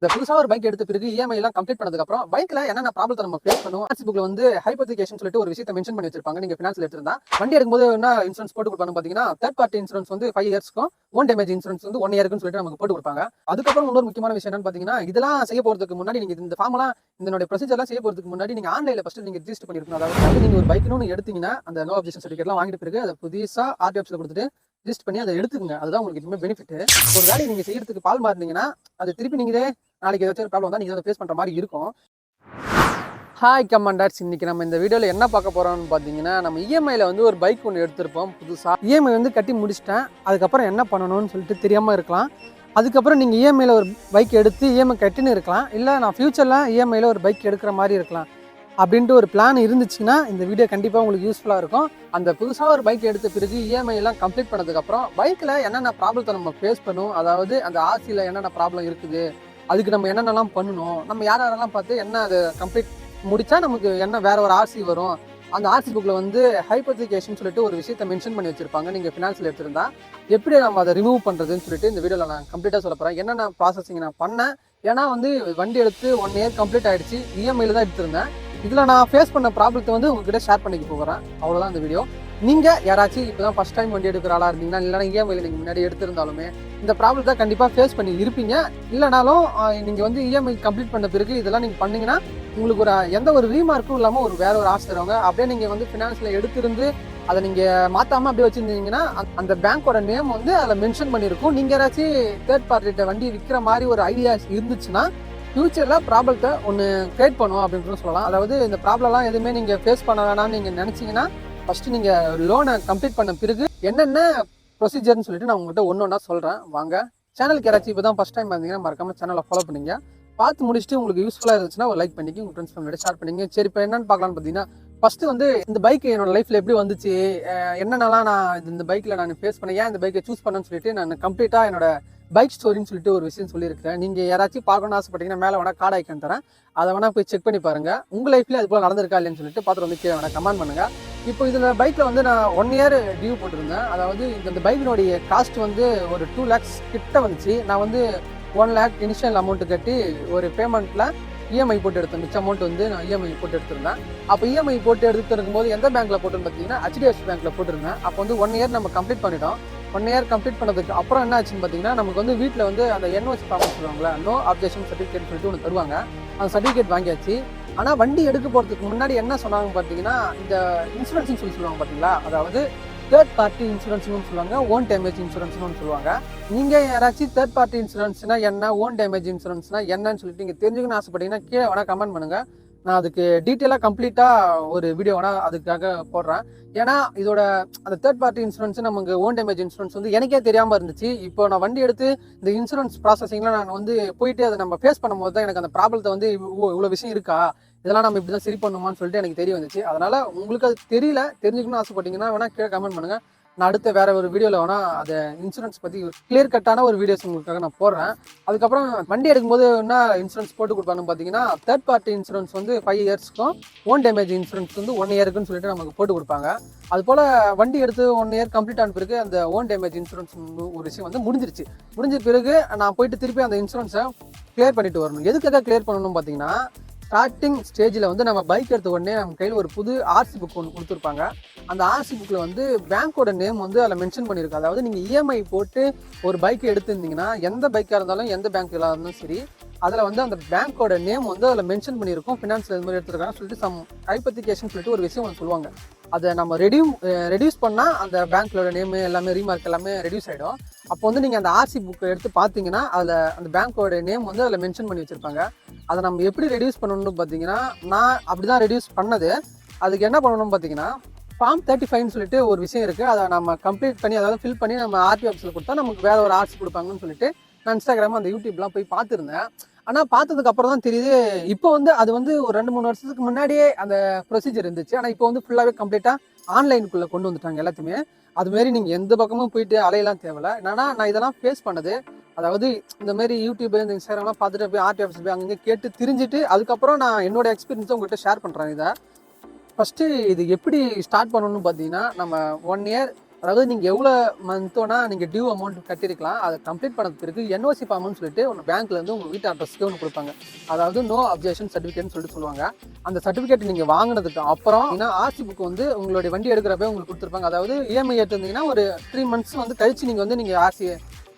இந்த புதுசா ஒரு பைக் எடுத்த பிறகு இஎம்ஐ எல்லாம் கம்ப்ளீட் பண்ணதுக்கு அப்புறம் பைக்ல என்னென்ன ப்ராப்ளத்தை நம்ம ஃபேஸ் பண்ணுவோம். ஆர்சி புக்ல வந்து ஹைபோதிகேஷன் சொல்லிட்டு ஒரு விஷயத்தை மென்ஷன் பண்ணி வச்சிருப்பாங்க. நீங்க ஃபினான்ஸ்ல எடுத்திருந்தா வண்டி எடுக்கும்போது என்ன இன்சூரன்ஸ் போட்டு கொடுப்பாங்க பாத்தீங்கன்னா, தேர்ட் பார்ட்டி இன்சூரன்ஸ் வந்து 5 இயர்ஸ்க்கும் ஓன் டேமேஜ் இன்சூரன்ஸ் வந்து 1 இயர்க்குன்னு சொல்லிட்டு நமக்கு போட்டு கொடுப்பாங்க. அதுக்கப்புறம் இன்னொரு முக்கியமான விஷயம் என்னன்னு பாத்தீங்கன்னா, இதெல்லாம் செய்ய போறதுக்கு முன்னாடி நீங்க இந்த ஃபார்ம் எல்லாம் இதனுடைய ப்ரொசீஜர்லாம் செய்ய போறதுக்கு முன்னாடி நீங்க ஆன்லைன்ல ஃபர்ஸ்ட் நீங்க ரெஜிஸ்டர் பண்ணிருக்கணும். அதாவது நீங்க ஒரு பைக்னு எடுத்தீங்கன்னா அந்த நோ அப்ஜெக்ஷன் சர்டிஃபிகேட்லாம் வாங்கிட்டு பிறகு அதை புதுசா ஆர்டிஎஃப்ல கொடுத்துட்டு ரிஜிஸ்டர் பண்ணி அதை எடுத்துக்கங்க. அதுதான் உங்களுக்கு எப்பவுமே பெனிஃபிட். ஒரு வேலையை நீங்க செய்யறதுக்கு பால் மாறினீங்கன்னா அது திருப்பி நீங்களே நாளைக்கு ஏதாச்சும் ஒரு ப்ராப்ளம் வந்தால் நீங்கள் அதை ஃபேஸ் பண்ணுற மாதிரி இருக்கும். ஹாய் கமாண்டர்ஸ், இன்னைக்கு நம்ம இந்த வீடியோவில் என்ன பார்க்க போகிறோம்னு பார்த்தீங்கன்னா, நம்ம இஎம்ஐயில் வந்து ஒரு பைக் ஒன்று எடுத்திருப்போம் புதுசாக. இஎம்ஐ வந்து கட்டி முடிச்சிட்டேன். அதுக்கப்புறம் என்ன பண்ணணும்னு சொல்லிட்டு தெரியாமல் இருக்கலாம். அதுக்கப்புறம் நீங்கள் இஎம்ஐயில் ஒரு பைக் எடுத்து இஎம்ஐ கட்டின்னு இருக்கலாம். இல்லை நான் ஃப்யூச்சரில் இஎம்ஐயில் ஒரு பைக் எடுக்கிற மாதிரி இருக்கலாம் அப்படின்ட்டு ஒரு பிளான் இருந்துச்சுன்னா இந்த வீடியோ கண்டிப்பாக உங்களுக்கு யூஸ்ஃபுல்லாக இருக்கும். அந்த புதுசாக ஒரு பைக் எடுத்த பிறகு இஎம்ஐ எல்லாம் கம்ப்ளீட் பண்ணதுக்கப்புறம் பைக்கில் என்னென்ன ப்ராப்ளத்தை நம்ம ஃபேஸ் பண்ணுவோம், அதாவது அந்த ஆர்சியில் என்னென்ன ப்ராப்ளம் இருக்குது, அதுக்கு நம்ம என்னென்னலாம் பண்ணணும், நம்ம யாரெல்லாம் பார்த்து என்ன அது கம்ப்ளீட் முடிச்சா நமக்கு என்ன வேற ஒரு ஆர்சி வரும். அந்த ஆர்சி புக்கில் வந்து ஹைபோதிகேஷன் சொல்லிட்டு ஒரு விஷயத்தை மென்ஷன் பண்ணி வச்சிருப்பாங்க. நீங்கள் ஃபினான்ஸில் எடுத்திருந்தா எப்படி நம்ம அதை ரிமூவ் பண்ணுறதுன்னு சொல்லிட்டு இந்த வீடியோவில் நான் கம்ப்ளீட்டாக சொல்ல போகிறேன். என்னென்ன ப்ராசஸிங் நான் பண்ணேன். ஏன்னா வந்து வண்டி எடுத்து 1 இயர் கம்ப்ளீட் ஆகிடுச்சு. இஎம்ஐயில் தான் எடுத்திருந்தேன். இதில் நான் ஃபேஸ் பண்ண ப்ராப்ளத்தை வந்து உங்ககிட்ட ஷேர் பண்ணிக்க போகிறேன். அவ்வளோதான் இந்த வீடியோ. நீங்கள் யாராச்சும் இப்போ தான் ஃபஸ்ட் டைம் வண்டி எடுக்கிற ஆளாக இருந்தீங்கன்னா, இல்லைனா இஎம்ஐயில் நீங்கள் முன்னாடி எடுத்திருந்தாலுமே இந்த ப்ராப்ளத்தை கண்டிப்பாக ஃபேஸ் பண்ணி இருப்பீங்க. இல்லைனாலும் நீங்கள் வந்து இஎம்ஐ கம்ப்ளீட் பண்ண பிறகு இதெல்லாம் நீங்கள் பண்ணிங்கன்னா உங்களுக்கு ஒரு எந்த ஒரு ரீமார்க்கும் இல்லாமல் ஒரு வேற ஒரு ஆசை தருவாங்க. அப்படியே நீங்கள் வந்து ஃபினான்ஸில் எடுத்திருந்து அதை நீங்கள் மாற்றாமல் அப்படியே வச்சுருந்தீங்கன்னா அந்த பேங்க்கோட நேம் வந்து அதில் மென்ஷன் பண்ணியிருக்கும். நீங்கள் யாராச்சும் தேர்ட் பார்ட்டிகிட்ட வண்டி விற்கிற மாதிரி ஒரு ஐடியா இருந்துச்சுன்னா ஃபியூச்சரில் ப்ராப்ளத்தை ஒன்று கிரியேட் பண்ணுவோம் அப்படின்னு சொல்லலாம். அதாவது இந்த ப்ராப்ளம்லாம் எதுவுமே நீங்கள் ஃபேஸ் பண்ண வேணாம்னு நீங்கள் நினச்சிங்கன்னா ஃபஸ்ட்டு நீங்கள் லோனை கம்ப்ளீட் பண்ண பிறகு என்னென்ன ப்ரொசீஜர்னு சொல்லிட்டு நான் உங்கள்கிட்ட ஒன்று ஒன்றா சொல்கிறேன். வாங்க. சேனலுக்கு யாராச்சும் இப்போ தான் ஃபஸ்ட் டைம் வந்தீங்கன்னா மறக்காம சேனலை ஃபாலோ பண்ணிங்க. பார்த்து முடிச்சுட்டு உங்களுக்கு யூஸ்ஃபுல்லாக இருந்துச்சுன்னா ஒரு லைக் பண்ணிக்கி உங்கள் ஃப்ரெண்ட்ஸ் ஃபேமிலியோட ஷேர் பண்ணிங்க. சரி, இப்போ என்னென்னு பார்க்கலான்னு பார்த்தீங்கன்னா, ஃபஸ்ட்டு வந்து இந்த பைக் என்னோட லைஃப்பில் எப்படி வந்துச்சு, என்னென்னலாம் நான் இந்த பைக்கில் நான் ஃபேஸ் பண்ணேன், ஏன் இந்த பைக்கை சூஸ் பண்ணேன்னு சொல்லிட்டு நான் கம்ப்ளீட்டாக என்னோட பைக் ஸ்டோரின்னு சொல்லிட்டு ஒரு விஷயம் சொல்லியிருக்கேன். நீங்கள் யாராச்சும் பார்க்கணும்னு ஆசைப்பட்டீங்கன்னா மேலே வேணால் கார்டு ஐக்கன் தரேன், அதை வேணால் போய் செக் பண்ணி பாருங்கள். உங்கள் லைஃப்லேயே அது போல் நடந்திருக்கா இல்லைன்னு சொல்லிட்டு பார்த்துட்டு வந்து கீழே வேணால் கமெண்ட் பண்ணுங்கள். இப்போ இதில் பைக்கில் வந்து நான் 1 இயர் டியூ போட்டிருந்தேன். அதாவது இந்த பைக்கினுடைய காஸ்ட் வந்து ஒரு 2 lakhs கிட்ட வந்துச்சு. நான் வந்து 1 lakh இனிஷியல் அமௌண்ட்டு கட்டி ஒரு பேமெண்ட்டில் இஎம்ஐ போட்டு எடுத்தேன். மிச்ச அமௌண்ட் வந்து நான் இஎம்ஐ போட்டு எடுத்திருந்தேன். அப்போ இஎம்ஐ போட்டு எடுத்துருக்கும் போது எந்த பேங்க்கில் போட்டுன்னு பார்த்தீங்கன்னா HDFC பேங்க்கில் போட்டிருந்தேன். அப்போ வந்து 1 இயர் நம்ம கம்ப்ளீட் பண்ணிட்டோம். 1 இயர் கம்ப்ளீட் பண்ணதுக்கு அப்புறம் என்ன ஆச்சுன்னு பார்த்தீங்கன்னா, நமக்கு வந்து வீட்டில் வந்து அந்த என்ஓசி ஃபார்ம் சொல்லுவாங்களே, நோ அப்ஜெக்ஷன் சர்டிஃபிகேட் சொல்லிட்டு ஒன்று தருவாங்க. அந்த சர்டிஃபிகேட் வாங்கியாச்சு. ஆனால் வண்டி எடுக்க போகிறதுக்கு முன்னாடி என்ன சொன்னாங்க பார்த்தீங்கன்னா, இந்த இன்சூரன்ஸ்னு சொல்லுவாங்க பார்த்தீங்களா, அதாவது தேர்ட் பார்ட்டி இன்சூரன்ஸ்னு சொல்லுவாங்க, ஓன் டேமேஜ் இன்சூரன்ஸ்னு சொல்லுவாங்க. நீங்கள் யாராச்சும் தேர்ட் பார்ட்டி இன்சூரன்ஸ்னா என்ன, ஓன் டேமேஜ் இன்சூரன்ஸ்னா என்னன்னு சொல்லிட்டு நீங்கள் தெரிஞ்சுக்கணும்னு ஆசைப்பட்டீங்கன்னா கீழே வேணால் கமெண்ட் பண்ணுங்கள். நான் அதுக்கு டீட்டெயிலாக கம்ப்ளீட்டாக ஒரு வீடியோ வேணால் அதுக்காக போடுறேன். ஏன்னா இதோட அந்த தேர்ட் பார்ட்டி இன்சூரன்ஸ் நமக்கு ஓன் டேமேஜ் இன்சூரன்ஸ் வந்து எனக்கே தெரியாமல் இருந்துச்சு. இப்போ நான் வண்டி எடுத்து இந்த இன்சூரன்ஸ் ப்ராசஸிங்கில் நான் வந்து போயிட்டு அதை நம்ம ஃபேஸ் பண்ணும்போது தான் எனக்கு அந்த ப்ராப்ளத்தை வந்து இவ்வளோ விஷயம் இருக்கா, இதெல்லாம் நம்ம இப்படி தான் சரி பண்ணுமான்னு சொல்லிட்டு எனக்கு தெரிய வந்துச்சு. அதனால் உங்களுக்கு அது தெரியல, தெரிஞ்சுக்கணும்னு ஆசைப்பட்டீங்கன்னா வேணால் கீழே கமெண்ட் பண்ணுங்கள். நான் அடுத்த வேற ஒரு வீடியோவில் வேணால் அதை இன்சூரன்ஸ் பற்றி கிளியர் கட்டான ஒரு வீடியோஸ் உங்களுக்காக நான் போடுறேன். அதுக்கப்புறம் வண்டி எடுக்கும்போது என்ன இன்சூரன்ஸ் போட்டு கொடுப்பாங்கன்னு பார்த்தீங்கன்னா, தேர்ட் பார்ட்டி இன்சூரன்ஸ் வந்து 5 இயர்ஸ்க்கும் ஓன் டேமேஜ் இன்சூரன்ஸ் வந்து 1 இயருக்குன்னு சொல்லிட்டு நமக்கு போட்டு கொடுப்பாங்க. அதுபோல் வண்டி எடுத்து 1 இயர் கம்ப்ளீட் ஆன பிறகு அந்த ஓன் டேமேஜ் இன்சூரன்ஸ் ஒரு விஷயம் வந்து முடிஞ்சிருச்சு. முடிஞ்ச பிறகு நான் போயிட்டு திருப்பி அந்த இன்சூரன்ஸை கிளியர் பண்ணிட்டு வரணும். எதுக்காக கிளியர் பண்ணணும்னு பார்த்தீங்கன்னா, ஸ்டார்டிங் ஸ்டேஜில் வந்து நம்ம பைக் எடுத்த உடனே நம்ம கையில் ஒரு புது ஆர்சி புக் ஒன்று கொடுத்துருப்பாங்க. அந்த ஆர்சி புக்கில் வந்து பேங்க்கோட நேம் வந்து அதில் மென்ஷன் பண்ணியிருக்கும். அதாவது நீங்கள் இஎம்ஐ போட்டு ஒரு பைக் எடுத்துருந்தீங்கன்னா, எந்த பைக்காக இருந்தாலும் எந்த பேங்க்கில் இருந்தாலும் சரி, அதில் வந்து அந்த பேங்க்கோட நேம் வந்து அதில் மென்ஷன் பண்ணியிருக்கும். ஃபினான்ஸில் இது மாதிரி எடுத்துருக்காங்க சொல்லிட்டு சம் ஹைபோதிகேஷன் சொல்லிட்டு ஒரு விஷயம் ஒன்று சொல்லுவாங்க. அதை நம்ம ரெடியூஸ் பண்ணால் அந்த பேங்க்கோட நேமு எல்லாமே ரீமார்க் எல்லாமே ரெடியூஸ் ஆகிடும். அப்போ வந்து நீங்கள் அந்த ஆர்சி புக்கை எடுத்து பார்த்தீங்கன்னா அதில் அந்த பேங்க்கோட நேம் வந்து அதில் மென்ஷன் பண்ணி வச்சுருப்பாங்க. அதை நம்ம எப்படி ரெடியூஸ் பண்ணணும்னு பார்த்தீங்கன்னா, நான் அப்படி தான் ரெடியூஸ் பண்ணது. அதுக்கு என்ன பண்ணணும்னு பார்த்தீங்கன்னா, ஃபார்ம் 35ன்னு சொல்லிட்டு ஒரு விஷயம் இருக்குது. அதை நம்ம கம்ப்ளீட் பண்ணி, அதாவது ஃபில் பண்ணி நம்ம ஆர்டி ஆஃபீஸில் கொடுத்தா நமக்கு வேறு ஒரு ஆர்சி கொடுப்பாங்கன்னு சொல்லிட்டு நான் இன்ஸ்டாகிராம் அந்த யூடியூப்லாம் போய் பார்த்துருந்தேன். ஆனால் பார்த்ததுக்கு அப்புறம் தான் தெரியுது, இப்போ வந்து அது வந்து ஒரு 2-3 வருஷத்துக்கு முன்னாடியே அந்த ப்ரொசீஜர் இருந்துச்சு. ஆனால் இப்போ வந்து ஃபுல்லாகவே கம்ப்ளீட்டாக ஆன்லைனுக்குள்ளே கொண்டு வந்துட்டாங்க எல்லாத்தையுமே. அதுமாரி நீங்கள் எந்த பக்கமும் போயிட்டு அலையெல்லாம் தேவையில்லை. என்னன்னா நான் இதெல்லாம் ஃபேஸ் பண்ணது, அதாவது இந்த மாதிரி யூடியூப் இந்த இன்ஸ்டாகிராம்லாம் பார்த்துட்டு போய் ஆர்டி ஆஃபீஸ் போய் அங்கே கேட்டு தெரிஞ்சுட்டு அதுக்கப்புறம் நான் என்னோட எக்ஸ்பீரியன்ஸை உங்கள்கிட்ட ஷேர் பண்ணுறேன். இதை ஃபஸ்ட்டு இது எப்படி ஸ்டார்ட் பண்ணணும்னு பார்த்தீங்கன்னா, நம்ம 1 இயர் அதாவது நீங்கள் எவ்வளோ மந்த்தோனா நீங்கள் டியூ அமௌண்ட் கட்டிருக்கலாம். அதை கம்ப்ளீட் பண்ணது பிறகு என்ஓசி ஃபார்ம்னு சொல்லிட்டு ஒன்று பேங்க்லேருந்து உங்கள் வீட்டு அட்ரஸ்க்கு ஒன்று கொடுப்பாங்க. அதாவது நோ அப்ஜெக்ஷன் சர்டிஃபிகேட்னு சொல்லிட்டு சொல்லுவாங்க. அந்த சர்டிஃபிகேட் நீங்கள் வாங்கினதுக்கு அப்புறம் ஆர்சி புக் வந்து உங்களுடைய வண்டி எடுக்கிறப்ப உங்களுக்கு கொடுத்துருப்பாங்க. அதாவது இஎம்ஐ எடுத்திருந்தீங்கன்னா ஒரு 3 months வந்து கழிச்சு நீங்கள் ஆர்சி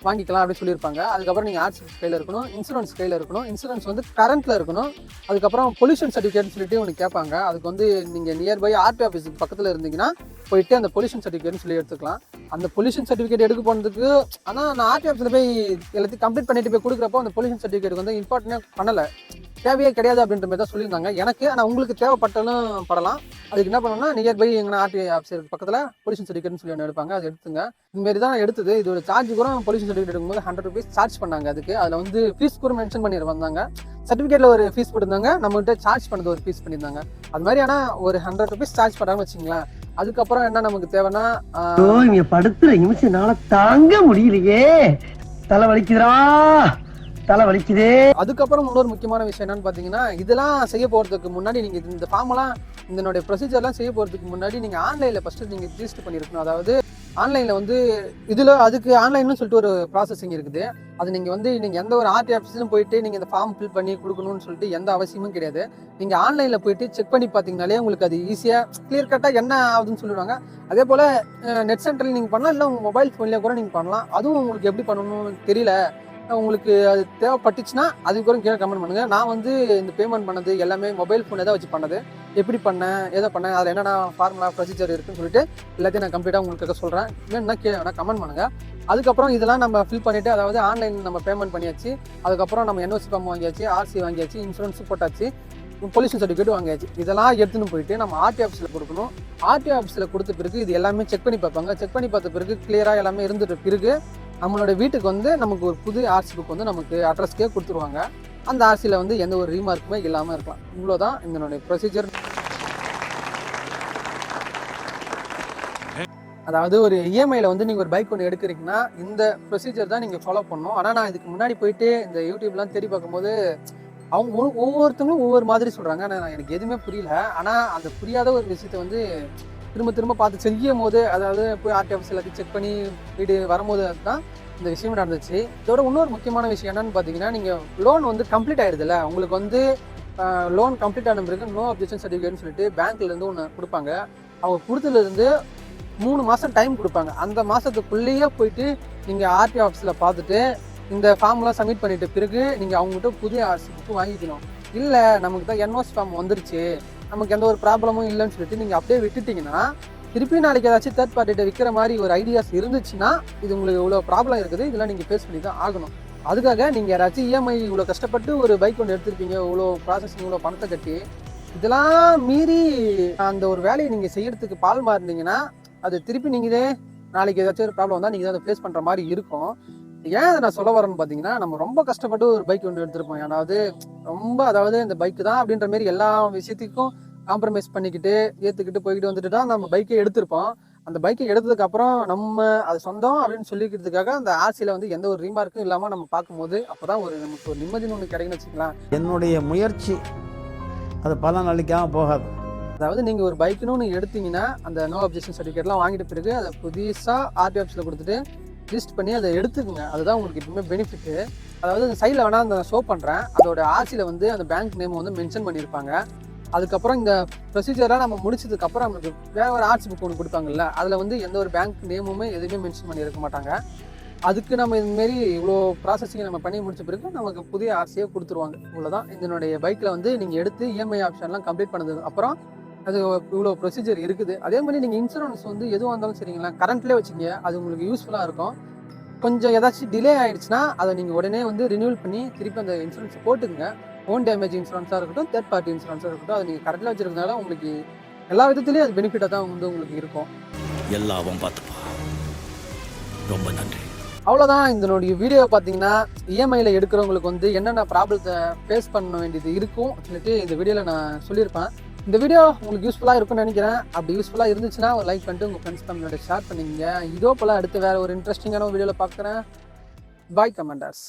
வாங்கிக்கலாம் அப்படின்னு சொல்லியிருப்பாங்க. அதுக்கப்புறம் நீங்கள் ஆர்சி கையில் இருக்கணும், இன்சூரன்ஸ் கையில் இருக்கணும், இன்சூரன்ஸ் வந்து கரண்ட்டில் இருக்கணும். அதுக்கப்புறம் பொல்யூஷன் சர்டிஃபிகேட்னு சொல்லிட்டு ஒன்று கேட்பாங்க. அதுக்கு வந்து நீங்கள் நியர்பை ஆர்டி ஆஃபீஸுக்கு பக்கத்தில் இருந்தீங்கன்னா போயிட்டு அந்த பொல்யூஷன் சர்டிஃபிகேட்னு சொல்லி எடுத்துக்கலாம். அந்த பொல்யூஷன் சர்டிஃபிகேட் எடுக்க போனதுக்கு ஆனால் நான் ஆர்டி ஆஃபீஸில் போய் எல்லாத்தையும் கம்ப்ளீட் பண்ணிட்டு போய் கொடுக்குறப்போ அந்த பொல்யூஷன் சர்டிஃபிகேட் வந்து இம்பார்ட்டனே பண்ணலை, தேவையே கிடையாது அப்படின்ற மாதிரி தான் சொல்லியிருந்தாங்க எனக்கு. ஆனால் உங்களுக்கு தேவைப்பட்டாலும் படலாம். அதுக்கு என்ன பண்ணணும்னா நியர்பை எங்கன்னா ஆர்டி ஆஃபீஸருக்கு பக்கத்தில் பொல்யூஷன் சர்டிஃபிகேட்னு சொல்லி ஒன்று எடுப்பாங்க, அது எடுத்துங்க. இதுமாரி தான் எடுத்தது. இதோட சார்ஜ் கூட பொல்யூஷன் சர்டிஃபிகேட் எடுக்கும்போது 100 rupees சார்ஜ் பண்ணாங்க. அதுக்கு அதில் வந்து ஃபீஸ் கூட மென்ஷன் பண்ணி வந்தாங்க. சர்டிஃபிகேட்டில் ஒரு ஃபீஸ் போட்டிருந்தாங்க, நம்மகிட்ட சார்ஜ் பண்ணது ஒரு ஃபீஸ் பண்ணியிருந்தாங்க. அது மாதிரி ஆனால் ஒரு 100 rupees சார்ஜ் பண்ணுறாங்கன்னு வச்சுங்களேன். அதுக்கப்புறம் என்ன நமக்கு தேவைன்னா இங்க படுத்துற நிமிஷம்னால தாங்க முடியலையே, தலை வலிக்குதுடா, தலை வலிக்குதே. அதுக்கப்புறம் இன்னொரு முக்கியமான விஷயம் என்னன்னு பார்த்தீங்கன்னா, இதெல்லாம் செய்ய போகிறதுக்கு முன்னாடி நீங்கள் இந்த ஃபார்மெல்லாம் இதனுடைய ப்ரொசீஜர்லாம் செய்ய போகிறதுக்கு முன்னாடி நீங்கள் ஆன்லைனில் ஃபஸ்ட்டு நீங்கள் ரிஜிஸ்டர் பண்ணியிருக்கணும். அதாவது ஆன்லைனில் வந்து அதுக்கு ஆன்லைன்னு சொல்லிட்டு ஒரு ப்ராசஸிங் இருக்குது. அது நீங்கள் எந்த ஒரு ஆர்டி ஆஃபீஸ்லையும் போயிட்டு நீங்கள் இந்த ஃபார்ம் ஃபில் பண்ணி கொடுக்கணும்னு சொல்லிட்டு எந்த அவசியமும் கிடையாது. நீங்கள் ஆன்லைனில் போயிட்டு செக் பண்ணி பார்த்தீங்கனாலே உங்களுக்கு அது ஈஸியாக கிளியர் கட்டாக என்ன ஆகுதுன்னு சொல்லிடுவாங்க. அதே போல் நெட் சென்டரில் நீங்கள் பண்ணலாம், இல்லை உங்கள் மொபைல் ஃபோன்லேயே கூட நீங்கள் பண்ணலாம். அதுவும் உங்களுக்கு எப்படி பண்ணணும்னு தெரியல, உங்களுக்கு அது தேவைப்பட்டுச்சுன்னா அதுக்கு கூட கீழே கமெண்ட் பண்ணுங்கள். நான் வந்து இந்த பேமெண்ட் பண்ணது எல்லாமே மொபைல் ஃபோன் தான் வச்சு பண்ணது, எப்படி பண்ணேன் எதை பண்ணேன் அதில் என்னென்ன ஃபார்முலா ப்ரொசீஜர் இருக்குன்னு சொல்லிட்டு எல்லாத்தையும் நான் கம்ப்ளீட்டாக உங்களுக்கு சொல்கிறேன். வேணும்னா வேணால் கமெண்ட் பண்ணுங்கள். அதுக்கப்புறம் இதெல்லாம் நம்ம ஃபில் பண்ணிவிட்டு, அதாவது ஆன்லைன் நம்ம பேமெண்ட் பண்ணியாச்சு, அதுக்கப்புறம் நம்ம என்ஓசி ஃபார்ம் வாங்கியாச்சு, ஆர்சி வாங்கியாச்சு, இன்சூரன்ஸ் போட்டாச்சு, பொல்யூஷன் சர்டிஃபிகேட் வாங்கியாச்சு. இதெல்லாம் எடுத்துன்னு போயிட்டு நம்ம ஆர்டி ஆஃபீஸில் கொடுக்கணும். ஆர்டி ஆஃபீஸில் கொடுத்த பிறகு இது எல்லாமே செக் பண்ணி பார்ப்பாங்க. செக் பண்ணி பார்த்த பிறகு கிளியராக எல்லாமே இருந்துட்ட பிறகு நம்மளோட வீட்டுக்கு வந்து நமக்கு ஒரு புது ஆர்சி புக் வந்து நமக்கு அட்ரஸ்க்கே கொடுத்துருவாங்க. அந்த ஆர்சியில் வந்து எந்த ஒரு ரீமார்க்குமே இல்லாமல் இருக்கலாம். இவ்வளோதான் இதனுடைய ப்ரொசீஜர். அதாவது ஒரு இஎம்ஐயில் வந்து நீங்கள் ஒரு பைக் ஒன்று எடுக்கிறீங்கன்னா இந்த ப்ரொசீஜர் தான் நீங்கள் ஃபாலோ பண்ணணும். ஆனால் நான் இதுக்கு முன்னாடி போயிட்டு இந்த யூடியூப்லாம் தேடி பார்க்கும்போது அவங்க ஒவ்வொருத்தவங்களும் ஒவ்வொரு மாதிரி சொல்கிறாங்க. ஆனால் எனக்கு எதுவுமே புரியல. ஆனால் அந்த புரியாத ஒரு விஷயத்தை வந்து திரும்ப பார்த்து செய்யும் போது, அதாவது போய் ஆர்டி ஆஃபீஸ் எல்லாத்தையும் செக் பண்ணி வீடு வரும்போது தான் இந்த விஷயம் நடந்துச்சு. இதோட இன்னொரு முக்கியமான விஷயம் என்னன்னு பார்த்தீங்கன்னா, நீங்கள் லோன் வந்து கம்ப்ளீட் ஆகிடுதுல்ல, உங்களுக்கு வந்து லோன் கம்ப்ளீட் ஆன பிறகு நோ அப்ஜெக்ஷன் சர்டிஃபிகேட்னு சொல்லிட்டு பேங்க்லேருந்து ஒன்று கொடுப்பாங்க. அவங்க கொடுத்ததுலேருந்து 3 மாதம் டைம் கொடுப்பாங்க. அந்த மாதத்துக்குள்ளேயே போயிட்டு நீங்கள் ஆர்டி ஆஃபீஸில் பார்த்துட்டு இந்த ஃபார்ம்லாம் சப்மிட் பண்ணிட்ட பிறகு நீங்கள் அவங்ககிட்ட புதிய ஆர்சி புக்கு வாங்கிக்கணும். இல்லை நமக்கு தான் என்ஓசி ஃபார்ம் வந்துருச்சு, நமக்கு எந்த ஒரு ப்ராப்ளமும் இல்லைன்னு சொல்லிட்டு நீங்கள் அப்படியே விட்டுட்டிங்கன்னா, திருப்பி நாளைக்கு ஏதாச்சும் தேர்ட் பார்ட்டிகிட்ட விற்கிற மாதிரி ஒரு ஐடியாஸ் இருந்துச்சுன்னா, இது உங்களுக்கு இவ்வளோ ப்ராப்ளம் இருக்குது, இதெல்லாம் நீங்கள் ஃபேஸ் பண்ணி தான் ஆகணும். அதுக்காக நீங்கள் யாராச்சும் இஎம்ஐ இவ்வளோ கஷ்டப்பட்டு ஒரு பைக் ஒன்று எடுத்திருப்பீங்க, இவ்வளோ ப்ராசஸிங் இவ்வளோ பணத்தை கட்டி, இதெல்லாம் மீறி அந்த ஒரு வேலையை நீங்கள் செய்யறதுக்கு பால் மாறினீங்கன்னா, அது திருப்பி நீங்களே நாளைக்கு ஏதாச்சும் ஒரு ப்ராப்ளம் வந்தால் நீங்கள் தான் அதை ஃபேஸ் பண்ணுற மாதிரி இருக்கும். ஏன் அதை நான் சொல்ல வரேன்னு பார்த்தீங்கன்னா, நம்ம ரொம்ப கஷ்டப்பட்டு ஒரு பைக் ஒன்று எடுத்திருப்போம். அதாவது இந்த பைக்கு தான் அப்படின்ற மாதிரி எல்லா விஷயத்துக்கும் காம்ப்ரமைஸ் பண்ணிக்கிட்டு ஏற்றுக்கிட்டு போய்கிட்டு வந்துட்டு தான் நம்ம பைக்கை எடுத்திருப்போம். அந்த பைக்கை எடுத்ததுக்கு அப்புறம் நம்ம அது சொந்தம் அப்படின்னு சொல்லிக்கிறதுக்காக அந்த ஆர்சியில் வந்து எந்த ஒரு ரீமார்க்கும் இல்லாமல் நம்ம பார்க்கும்போது அப்போதான் நமக்கு ஒரு நிம்மதினு ஒன்று கிடைக்குன்னு வச்சுக்கலாம். என்னுடைய முயற்சி அது பலன் அளிக்காமல் போகாது. அதாவது நீங்கள் ஒரு பைக்குன்னு ஒன்று எடுத்தீங்கன்னா அந்த நோ அப்ஜெக்ஷன் சர்டிஃபிகேட்லாம் வாங்கிட்ட பிறகு அதை புதுசாக ஆர்டி ஆஃபீஸில் கொடுத்துட்டு லிஸ்ட் பண்ணி அதை எடுத்துக்கோங்க. அதுதான் உங்களுக்கு எப்பவுமே பெனிஃபிட்டு. அதாவது அந்த சைடில் வேணால் அந்த ஷோ பண்ணுறேன், அதோட ஆர்சியில் வந்து அந்த பேங்க் நேம் வந்து மென்ஷன் பண்ணியிருப்பாங்க. அதுக்கப்புறம் இந்த ப்ரொசீஜராக நம்ம முடிச்சதுக்கப்புறம் நமக்கு வேற ஒரு ஆர்சி புக் ஒன்று கொடுப்பாங்கல்ல, அதில் வந்து எந்த ஒரு பேங்க் நேமுமே எதுவுமே மென்ஷன் பண்ணியிருக்க மாட்டாங்க. அதுக்கு நம்ம இதுமாரி இவ்வளோ ப்ராசஸிங் நம்ம பண்ணி முடிச்ச பிறகு நமக்கு புதிய ஆர்சியை கொடுத்துருவாங்க. இவ்வளோதான் இதனுடைய பைக்கில் வந்து நீங்கள் எடுத்து இஎம்ஐ ஆப்ஷன்லாம் கம்ப்ளீட் பண்ணதுக்கு அப்புறம் அது இவ்வளோ ப்ரொசீஜர் இருக்குது. அதே மாதிரி நீங்கள் இன்சூரன்ஸ் வந்து எதுவாக இருந்தாலும் சரிங்களா, கரண்ட்லேயே வச்சுங்க, அது உங்களுக்கு யூஸ்ஃபுல்லாக இருக்கும். கொஞ்சம் ஏதாச்சும் டிலே ஆகிடுச்சுன்னா அதை நீங்கள் உடனே வந்து ரினியூவல் பண்ணி திருப்பி அந்த இன்சூரன்ஸ் போட்டுங்க. ஓன் டேமேஜ் இன்சூரன்ஸாக இருக்கட்டும், தேர்ட் பார்ட்டி இன்சூரன்ஸாக இருக்கட்டும், அதை நீங்கள் கரெக்டாக வச்சுருக்கனால உங்களுக்கு எல்லா விதத்துலேயும் அது பெனிஃபிட்டாக தான் வந்து உங்களுக்கு இருக்கும். எல்லாவும் பார்த்துப்பா. ரொம்ப நன்றி. அவ்வளோதான் இதனுடைய வீடியோ. பார்த்தீங்கன்னா இஎம்ஐயில் எடுக்கிறவங்களுக்கு வந்து என்னென்ன ப்ராப்ளத்தை ஃபேஸ் பண்ண வேண்டியது இருக்கும் சொல்லிட்டு இந்த வீடியோவில் நான் சொல்லியிருப்பேன். இந்த வீடியோ உங்களுக்கு யூஸ்ஃபுல்லாக இருக்கும்னு நினைக்கிறேன். அப்படி யூஸ்ஃபுல்லாக இருந்துச்சுன்னா ஒரு லைக் பண்ணிட்டு உங்கள் ஃப்ரெண்ட்ஸ் ஃபேமிலியோட ஷேர் பண்ணிங்க. இதோ போல் அடுத்து வேறு ஒரு இன்ட்ரெஸ்டிங்கான வீடியோவில் பார்க்குறேன். பாய் கமெண்டர்ஸ்.